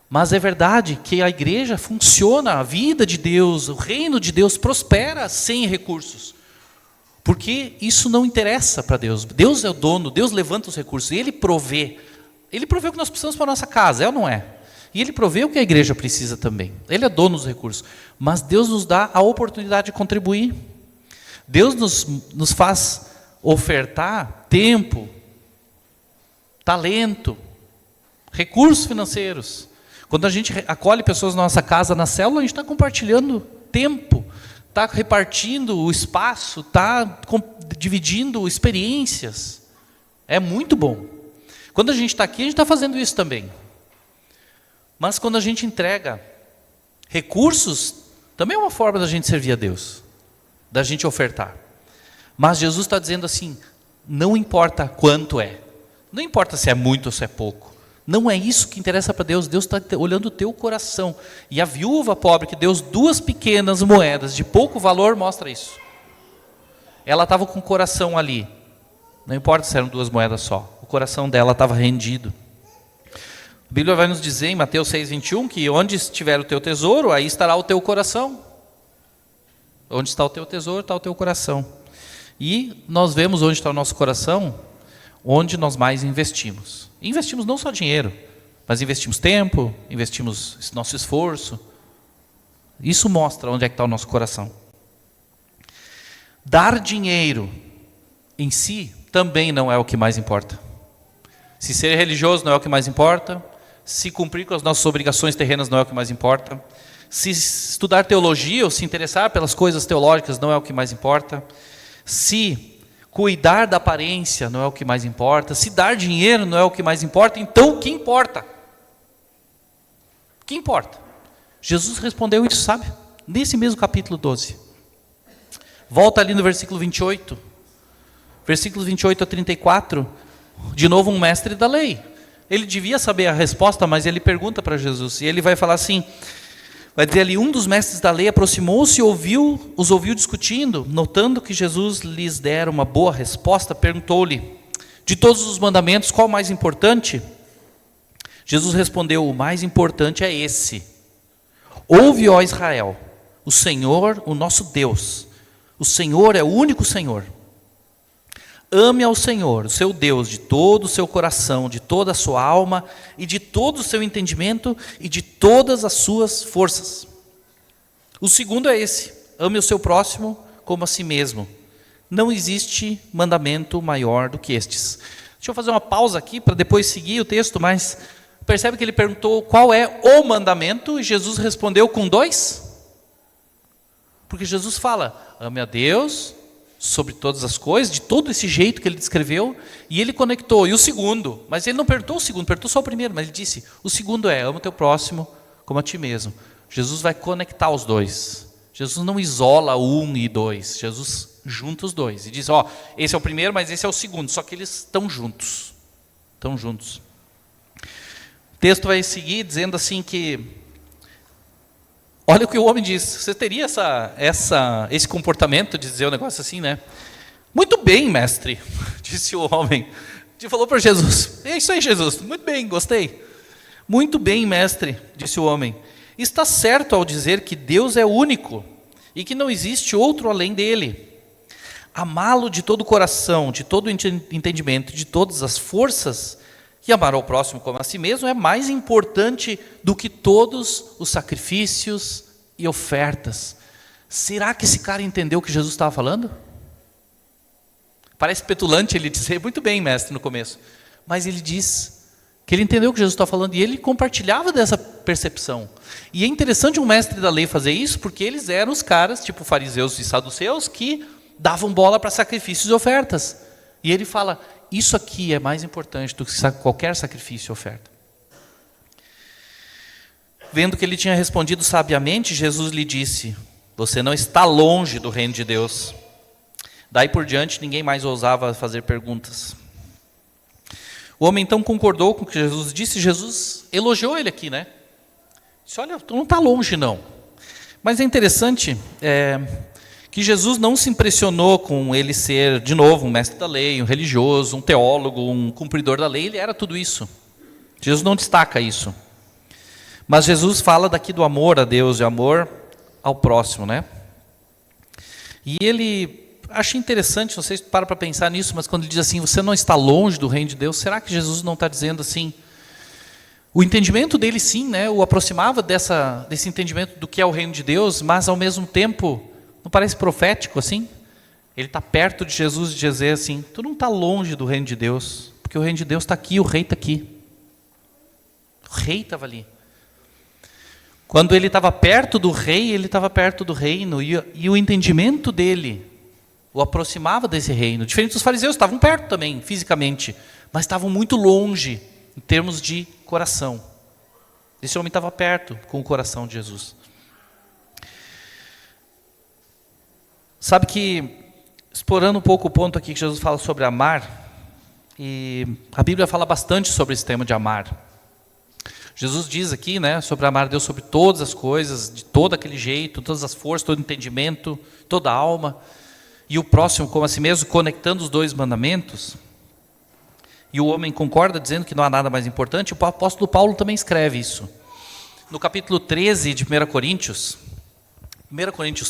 Mas é verdade que a igreja funciona, a vida de Deus, o reino de Deus prospera sem recursos. Porque isso não interessa para Deus. Deus é o dono, Deus levanta os recursos, Ele provê. Ele provê o que nós precisamos para a nossa casa, é ou não é? E Ele provê o que a igreja precisa também. Ele é dono dos recursos. Mas Deus nos dá a oportunidade de contribuir. Deus nos faz ofertar tempo, talento, recursos financeiros. Quando a gente acolhe pessoas na nossa casa, na célula, a gente está compartilhando tempo, está repartindo o espaço, está dividindo experiências. É muito bom. Quando a gente está aqui, a gente está fazendo isso também. Mas quando a gente entrega recursos, também é uma forma da gente servir a Deus, da gente ofertar. Mas Jesus está dizendo assim, não importa quanto é, não importa se é muito ou se é pouco, não é isso que interessa para Deus. Deus está olhando o teu coração. E a viúva pobre que deu 2 pequenas moedas de pouco valor mostra isso. Ela estava com o coração ali, não importa se eram 2 moedas só, o coração dela estava rendido. A Bíblia vai nos dizer em Mateus 6:21 que onde estiver o teu tesouro, aí estará o teu coração. Onde está o teu tesouro, está o teu coração. E nós vemos onde está o nosso coração, onde nós mais investimos. E investimos não só dinheiro, mas investimos tempo, investimos nosso esforço. Isso mostra onde é que está o nosso coração. Dar dinheiro em si também não é o que mais importa. Se ser religioso não é o que mais importa, se cumprir com as nossas obrigações terrenas não é o que mais importa, se estudar teologia ou se interessar pelas coisas teológicas não é o que mais importa, se cuidar da aparência não é o que mais importa, se dar dinheiro não é o que mais importa, então o que importa? O que importa? Jesus respondeu isso, sabe? Nesse mesmo capítulo 12. Volta ali no versículo 28. Versículos 28 a 34. De novo um mestre da lei. Ele devia saber a resposta, mas ele pergunta para Jesus. E ele vai falar assim, vai dizer ali, um dos mestres da lei aproximou-se e os ouviu discutindo. Notando que Jesus lhes dera uma boa resposta, perguntou-lhe, de todos os mandamentos, qual o mais importante? Jesus respondeu, o mais importante é esse. Ouve, ó Israel, o Senhor, o nosso Deus. O Senhor é o único Senhor. Ame ao Senhor, o seu Deus, de todo o seu coração, de toda a sua alma e de todo o seu entendimento e de todas as suas forças. O segundo é esse, ame o seu próximo como a si mesmo. Não existe mandamento maior do que estes. Deixa eu fazer uma pausa aqui para depois seguir o texto, mas percebe que ele perguntou qual é o mandamento e Jesus respondeu com 2? Porque Jesus fala, ame a Deus sobre todas as coisas, de todo esse jeito que ele descreveu, e ele conectou, e o segundo, mas ele não perguntou o segundo, perguntou só o primeiro, mas ele disse, o segundo é, ama o teu próximo como a ti mesmo. Jesus vai conectar os dois, Jesus não isola 1 e 2, Jesus junta os dois, e diz, ó, esse é o primeiro, mas esse é o segundo, só que eles estão juntos, O texto vai seguir dizendo assim que, olha o que o homem diz, você teria esse comportamento de dizer um negócio assim, né? Muito bem, mestre, disse o homem. Ele falou para Jesus, é isso aí, Jesus, muito bem, gostei. Muito bem, mestre, disse o homem. Está certo ao dizer que Deus é único e que não existe outro além dele. Amá-lo de todo o coração, de todo o entendimento, de todas as forças E amar ao próximo como a si mesmo é mais importante do que todos os sacrifícios e ofertas. Será que esse cara entendeu o que Jesus estava falando? Parece petulante ele dizer, muito bem, mestre, no começo. Mas ele diz que ele entendeu o que Jesus está falando e ele compartilhava dessa percepção. E é interessante um mestre da lei fazer isso, porque eles eram os caras, tipo fariseus e saduceus, que davam bola para sacrifícios e ofertas. E ele fala, isso aqui é mais importante do que qualquer sacrifício e oferta. Vendo que ele tinha respondido sabiamente, Jesus lhe disse, você não está longe do reino de Deus. Daí por diante, ninguém mais ousava fazer perguntas. O homem então concordou com o que Jesus disse. Jesus elogiou ele aqui, né? Disse, olha, tu não está longe não. Mas é interessante que Jesus não se impressionou com ele ser, de novo, um mestre da lei, um religioso, um teólogo, um cumpridor da lei. Ele era tudo isso. Jesus não destaca isso. Mas Jesus fala daqui do amor a Deus e amor ao próximo, né? E ele... Acho interessante, não sei se para pensar nisso, mas quando ele diz assim, você não está longe do reino de Deus, será que Jesus não está dizendo assim? O entendimento dele sim, né, o aproximava desse entendimento do que é o reino de Deus, mas ao mesmo tempo, não parece profético assim? Ele está perto de Jesus e dizer assim, tu não está longe do reino de Deus, porque o reino de Deus está aqui, o rei está aqui. O rei estava ali. Quando ele estava perto do rei, ele estava perto do reino, e o entendimento dele o aproximava desse reino. Diferente dos fariseus, estavam perto também, fisicamente, mas estavam muito longe em termos de coração. Esse homem estava perto com o coração de Jesus. Sabe que, explorando um pouco o ponto aqui que Jesus fala sobre amar, e a Bíblia fala bastante sobre esse tema de amar. Jesus diz aqui, né, sobre amar a Deus sobre todas as coisas, de todo aquele jeito, todas as forças, todo entendimento, toda a alma, e o próximo como a si mesmo, conectando os dois mandamentos. E o homem concorda, dizendo que não há nada mais importante. O apóstolo Paulo também escreve isso. No capítulo 13 de 1 Coríntios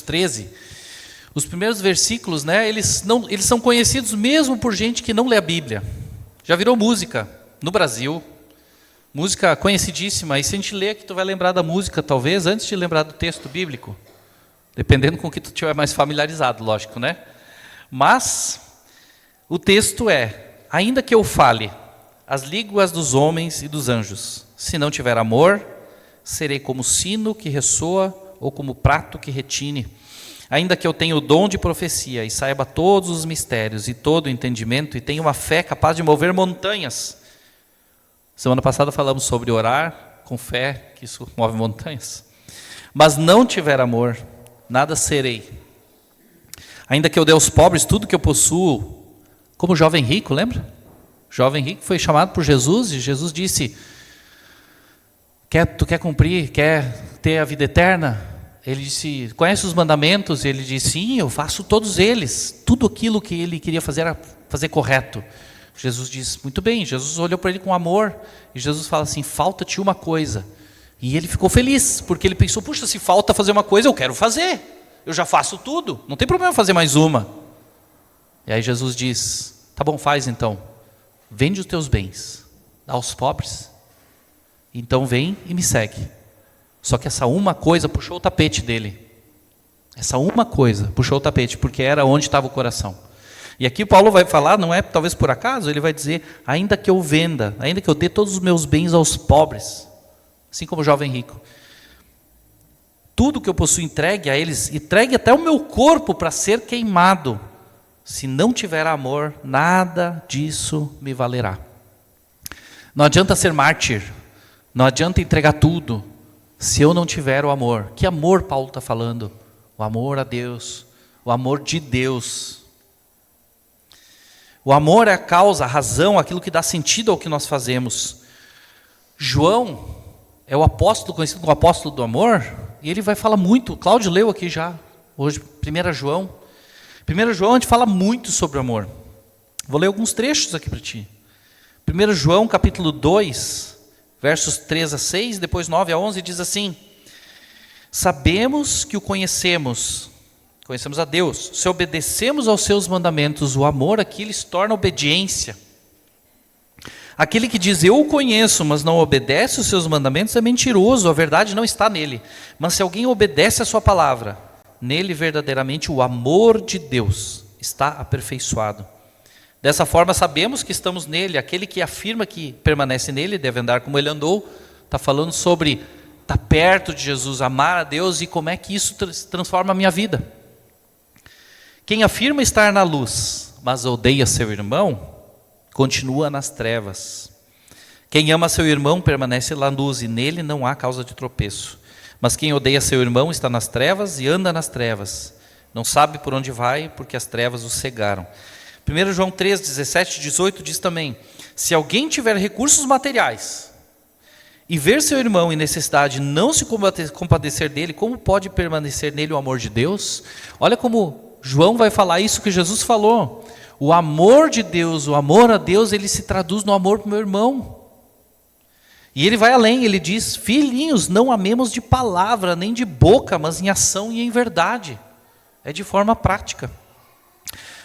13, os primeiros versículos, né, eles são conhecidos mesmo por gente que não lê a Bíblia. Já virou música no Brasil, música conhecidíssima, e se a gente ler aqui, tu vai lembrar da música, talvez, antes de lembrar do texto bíblico. Dependendo com o que tu estiver mais familiarizado, lógico, né? Mas o texto é, ainda que eu fale as línguas dos homens e dos anjos, se não tiver amor, serei como sino que ressoa ou como prato que retine. Ainda que eu tenha o dom de profecia e saiba todos os mistérios e todo o entendimento e tenha uma fé capaz de mover montanhas. Semana passada falamos sobre orar com fé, que isso move montanhas. Mas não tiver amor, nada serei. Ainda que eu dê aos pobres tudo que eu possuo, como o jovem rico, lembra? O jovem rico foi chamado por Jesus e Jesus disse, tu quer cumprir, quer ter a vida eterna? Ele disse, conhece os mandamentos? Ele disse, sim, eu faço todos eles. Tudo aquilo que ele queria fazer era fazer correto. Jesus disse, muito bem. Jesus olhou para ele com amor e Jesus fala assim, falta-te uma coisa. E ele ficou feliz, porque ele pensou, puxa, se falta fazer uma coisa, eu quero fazer. Eu já faço tudo, não tem problema fazer mais uma. E aí Jesus diz, tá bom, faz então. Vende os teus bens, dá aos pobres. Então vem e me segue. Só que essa uma coisa puxou o tapete dele. Essa uma coisa puxou o tapete, porque era onde estava o coração. E aqui Paulo vai falar, não é talvez por acaso, ele vai dizer, ainda que eu venda, ainda que eu dê todos os meus bens aos pobres, assim como o jovem rico, tudo que eu possuo entregue a eles, entregue até o meu corpo para ser queimado. Se não tiver amor, nada disso me valerá. Não adianta ser mártir, não adianta entregar tudo, se eu não tiver o amor. Que amor Paulo está falando? O amor a Deus, o amor de Deus. O amor é a causa, a razão, aquilo que dá sentido ao que nós fazemos. João é o apóstolo, conhecido como apóstolo do amor, e ele vai falar muito, Cláudio leu aqui já, hoje, 1 João. 1 João a gente fala muito sobre o amor. Vou ler alguns trechos aqui para ti. 1 João capítulo 2, versos 3 a 6, depois 9 a 11, diz assim, sabemos que o conhecemos a Deus, se obedecemos aos seus mandamentos, o amor aqui ele se torna obediência. Aquele que diz, eu o conheço, mas não obedece os seus mandamentos, é mentiroso, a verdade não está nele. Mas se alguém obedece a sua palavra, nele verdadeiramente o amor de Deus está aperfeiçoado. Dessa forma sabemos que estamos nele. Aquele que afirma que permanece nele, deve andar como ele andou. Está falando sobre estar perto de Jesus, amar a Deus e como é que isso transforma a minha vida. Quem afirma estar na luz, mas odeia seu irmão, continua nas trevas. Quem ama seu irmão permanece na luz e nele não há causa de tropeço. Mas quem odeia seu irmão está nas trevas e anda nas trevas. Não sabe por onde vai, porque as trevas o cegaram. 1 João 3, 17 e 18 diz também, se alguém tiver recursos materiais e ver seu irmão em necessidade, não se compadecer dele, como pode permanecer nele o amor de Deus? Olha como João vai falar isso que Jesus falou. O amor de Deus, o amor a Deus, ele se traduz no amor para o meu irmão. E ele vai além, ele diz, filhinhos, não amemos de palavra, nem de boca, mas em ação e em verdade. É de forma prática.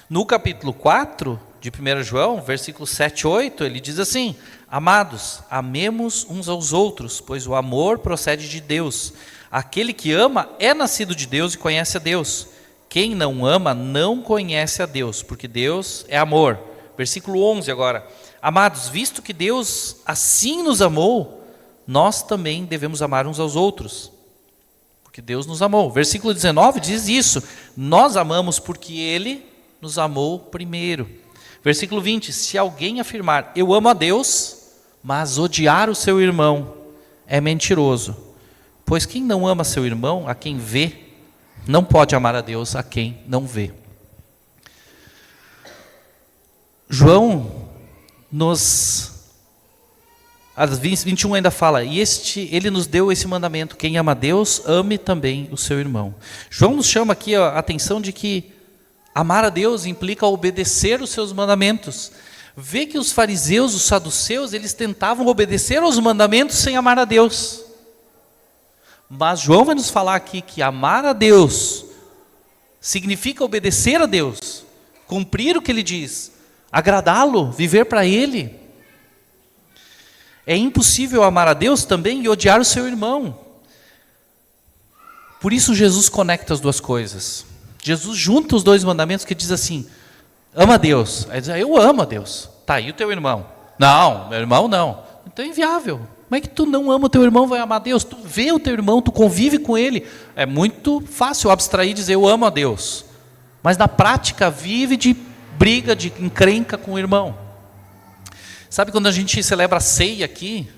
No capítulo 4 de 1 João, versículos 7 e 8, ele diz assim, amados, amemos uns aos outros, pois o amor procede de Deus. Aquele que ama é nascido de Deus e conhece a Deus. Quem não ama não conhece a Deus, porque Deus é amor. Versículo 11 agora. Amados, visto que Deus assim nos amou, nós também devemos amar uns aos outros, porque Deus nos amou. Versículo 19 diz isso, nós amamos porque Ele nos amou primeiro. Versículo 20, se alguém afirmar, eu amo a Deus, mas odiar o seu irmão, é mentiroso. Pois quem não ama seu irmão, a quem vê, não pode amar a Deus a quem não vê. João, às 21 ainda fala, e ele nos deu esse mandamento, quem ama a Deus, ame também o seu irmão. João nos chama aqui a atenção de que amar a Deus implica obedecer os seus mandamentos. Vê que os fariseus, os saduceus, eles tentavam obedecer aos mandamentos sem amar a Deus. Mas João vai nos falar aqui que amar a Deus significa obedecer a Deus, cumprir o que Ele diz, agradá-lo, viver para Ele. É impossível amar a Deus também e odiar o seu irmão. Por isso Jesus conecta as duas coisas. Jesus junta os dois mandamentos que diz assim, ama a Deus. Aí diz, eu amo a Deus. Tá, e o teu irmão? Não, meu irmão não. Então é inviável. Como é que tu não ama o teu irmão, vai amar a Deus? Tu vê o teu irmão, tu convive com ele. É muito fácil abstrair e dizer, eu amo a Deus. Mas na prática, vive de briga, de encrenca com o irmão. Sabe quando a gente celebra a ceia aqui?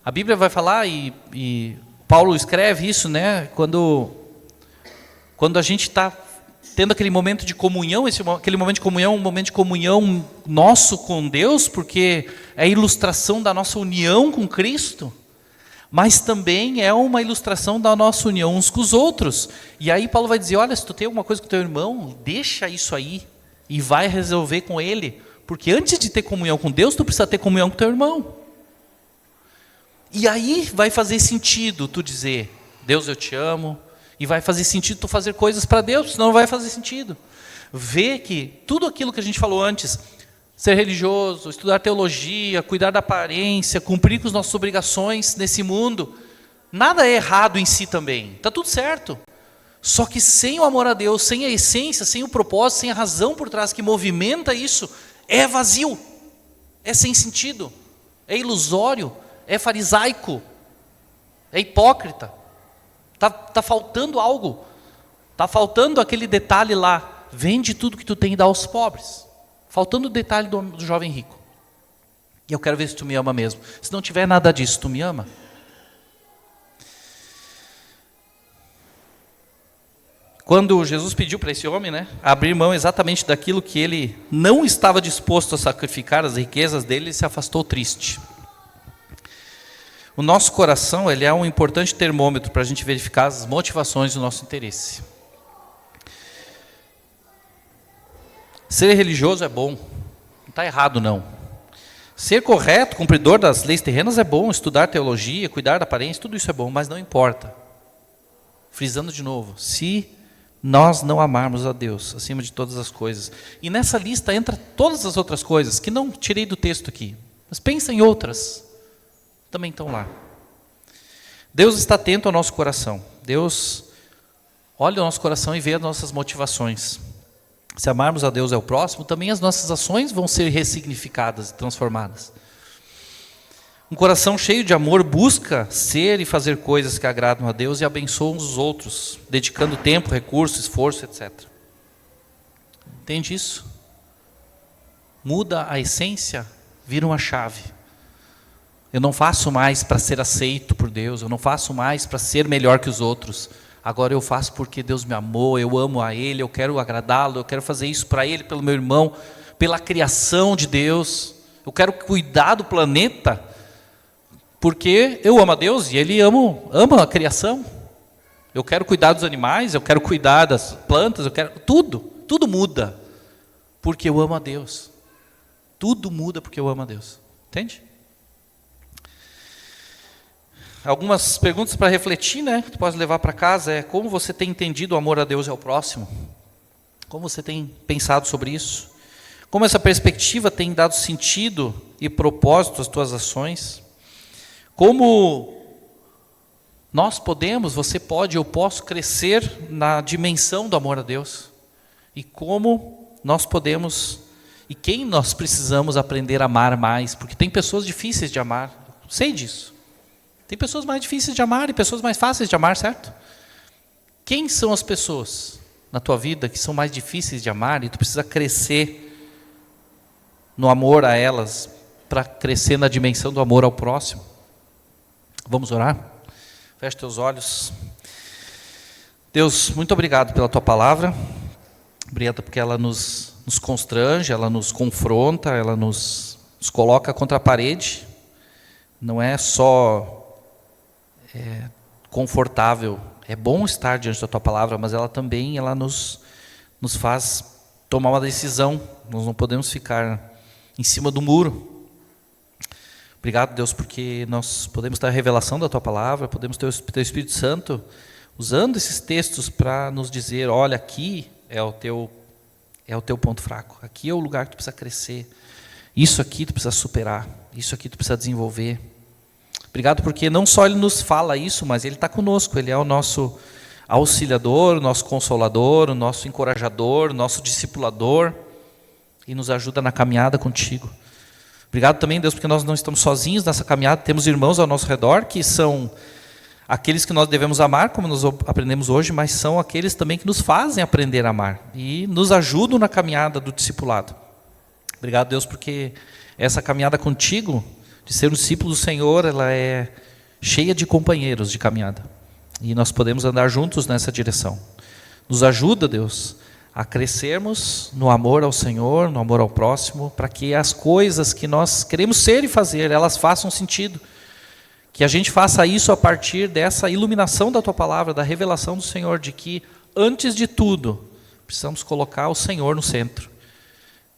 A Bíblia vai falar, e Paulo escreve isso, né? Quando a gente está tendo aquele momento de comunhão, aquele momento de comunhão, um momento de comunhão nosso com Deus, porque é a ilustração da nossa união com Cristo, mas também é uma ilustração da nossa união uns com os outros. E aí Paulo vai dizer, olha, se tu tem alguma coisa com teu irmão, deixa isso aí e vai resolver com ele, porque antes de ter comunhão com Deus, tu precisa ter comunhão com teu irmão. E aí vai fazer sentido tu dizer, Deus, eu te amo. E vai fazer sentido tu fazer coisas para Deus, senão não vai fazer sentido. Ver que tudo aquilo que a gente falou antes, ser religioso, estudar teologia, cuidar da aparência, cumprir com as nossas obrigações nesse mundo, nada é errado em si também, está tudo certo. Só que sem o amor a Deus, sem a essência, sem o propósito, sem a razão por trás que movimenta isso, é vazio, é sem sentido, é ilusório, é farisaico, é hipócrita. Está faltando algo, está faltando aquele detalhe lá, vende tudo que tu tem e dá aos pobres. Faltando o detalhe do jovem rico. E eu quero ver se tu me ama mesmo. Se não tiver nada disso, tu me ama? Quando Jesus pediu para esse homem, né, abrir mão exatamente daquilo que ele não estava disposto a sacrificar, as riquezas dele, ele se afastou triste. O nosso coração, ele é um importante termômetro para a gente verificar as motivações do nosso interesse. Ser religioso é bom, não está errado não. Ser correto, cumpridor das leis terrenas é bom, estudar teologia, cuidar da aparência, tudo isso é bom, mas não importa. Frisando de novo, se nós não amarmos a Deus acima de todas as coisas, e nessa lista entra todas as outras coisas, que não tirei do texto aqui, Mas pensa em outras, também estão lá. Deus está atento ao nosso coração. Deus olha o nosso coração e vê as nossas motivações. Se amarmos a Deus e ao próximo, também as nossas ações vão ser ressignificadas e transformadas. Um coração cheio de amor busca ser e fazer coisas que agradam a Deus e abençoam os outros, dedicando tempo, recurso, esforço, etc. Entende isso? Muda a essência, vira uma chave. Eu não faço mais para ser aceito por Deus, eu não faço mais para ser melhor que os outros. Agora eu faço porque Deus me amou, eu amo a Ele, eu quero agradá-lo, eu quero fazer isso para Ele, pelo meu irmão, pela criação de Deus. Eu quero cuidar do planeta, porque eu amo a Deus e Ele ama a criação. Eu quero cuidar dos animais, eu quero cuidar das plantas, eu quero tudo muda, porque eu amo a Deus. Tudo muda porque eu amo a Deus. Entende? Algumas perguntas para refletir, né? Que tu pode levar para casa como você tem entendido o amor a Deus e ao próximo? Como você tem pensado sobre isso? Como essa perspectiva tem dado sentido e propósito às tuas ações? Como nós podemos, você pode, eu posso crescer na dimensão do amor a Deus? E como nós podemos, e quem nós precisamos aprender a amar mais? Porque tem pessoas difíceis de amar, eu sei disso. Tem pessoas mais difíceis de amar e pessoas mais fáceis de amar, certo? Quem são as pessoas na tua vida que são mais difíceis de amar e tu precisa crescer no amor a elas para crescer na dimensão do amor ao próximo? Vamos orar? Feche teus olhos. Deus, muito obrigado pela tua palavra. Obrigado porque ela nos constrange, ela nos confronta, ela nos coloca contra a parede. Não é só confortável, é bom estar diante da tua palavra, mas ela também nos faz tomar uma decisão. Nós não podemos ficar em cima do muro. Obrigado, Deus, porque nós podemos ter a revelação da tua palavra, podemos ter o teu Espírito Santo usando esses textos para nos dizer, olha, aqui é o teu ponto fraco, aqui é o lugar que tu precisa crescer, isso aqui tu precisa superar, isso aqui tu precisa desenvolver. Obrigado porque não só Ele nos fala isso, mas Ele está conosco, Ele é o nosso auxiliador, o nosso consolador, o nosso encorajador, o nosso discipulador, e nos ajuda na caminhada contigo. Obrigado também, Deus, porque nós não estamos sozinhos nessa caminhada, temos irmãos ao nosso redor, que são aqueles que nós devemos amar, como nós aprendemos hoje, mas são aqueles também que nos fazem aprender a amar, e nos ajudam na caminhada do discipulado. Obrigado, Deus, porque essa caminhada contigo, de ser um discípulo do Senhor, ela é cheia de companheiros de caminhada. E nós podemos andar juntos nessa direção. Nos ajuda, Deus, a crescermos no amor ao Senhor, no amor ao próximo, para que as coisas que nós queremos ser e fazer, elas façam sentido. Que a gente faça isso a partir dessa iluminação da Tua Palavra, da revelação do Senhor, de que, antes de tudo, precisamos colocar o Senhor no centro.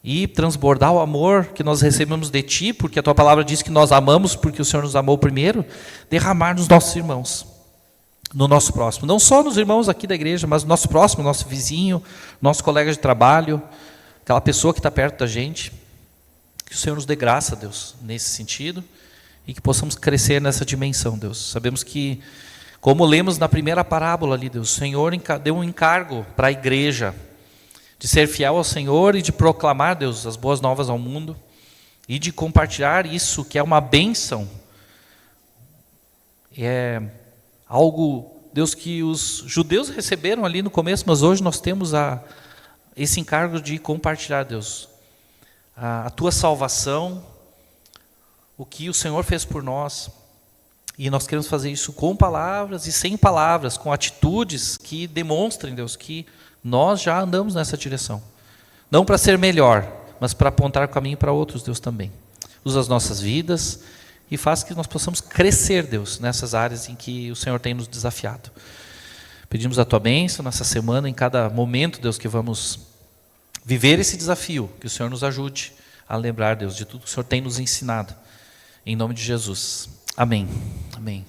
E transbordar o amor que nós recebemos de Ti, porque a Tua Palavra diz que nós amamos porque o Senhor nos amou primeiro, derramar nos nossos irmãos, no nosso próximo. Não só nos irmãos aqui da igreja, mas no nosso próximo, nosso vizinho, nosso colega de trabalho, aquela pessoa que está perto da gente. Que o Senhor nos dê graça, Deus, nesse sentido, e que possamos crescer nessa dimensão, Deus. Sabemos que, como lemos na primeira parábola ali, Deus, o Senhor deu um encargo para a igreja, de ser fiel ao Senhor e de proclamar, Deus, as boas novas ao mundo e de compartilhar isso que é uma bênção. É algo, Deus, que os judeus receberam ali no começo, mas hoje nós temos esse encargo de compartilhar, Deus, a Tua salvação, o que o Senhor fez por nós. E nós queremos fazer isso com palavras e sem palavras, com atitudes que demonstrem, Deus, que nós já andamos nessa direção. Não para ser melhor, mas para apontar o caminho para outros, Deus, também. Usa as nossas vidas e faz que nós possamos crescer, Deus, nessas áreas em que o Senhor tem nos desafiado. Pedimos a Tua bênção nessa semana, em cada momento, Deus, que vamos viver esse desafio. Que o Senhor nos ajude a lembrar, Deus, de tudo que o Senhor tem nos ensinado. Em nome de Jesus. Amém. Amém.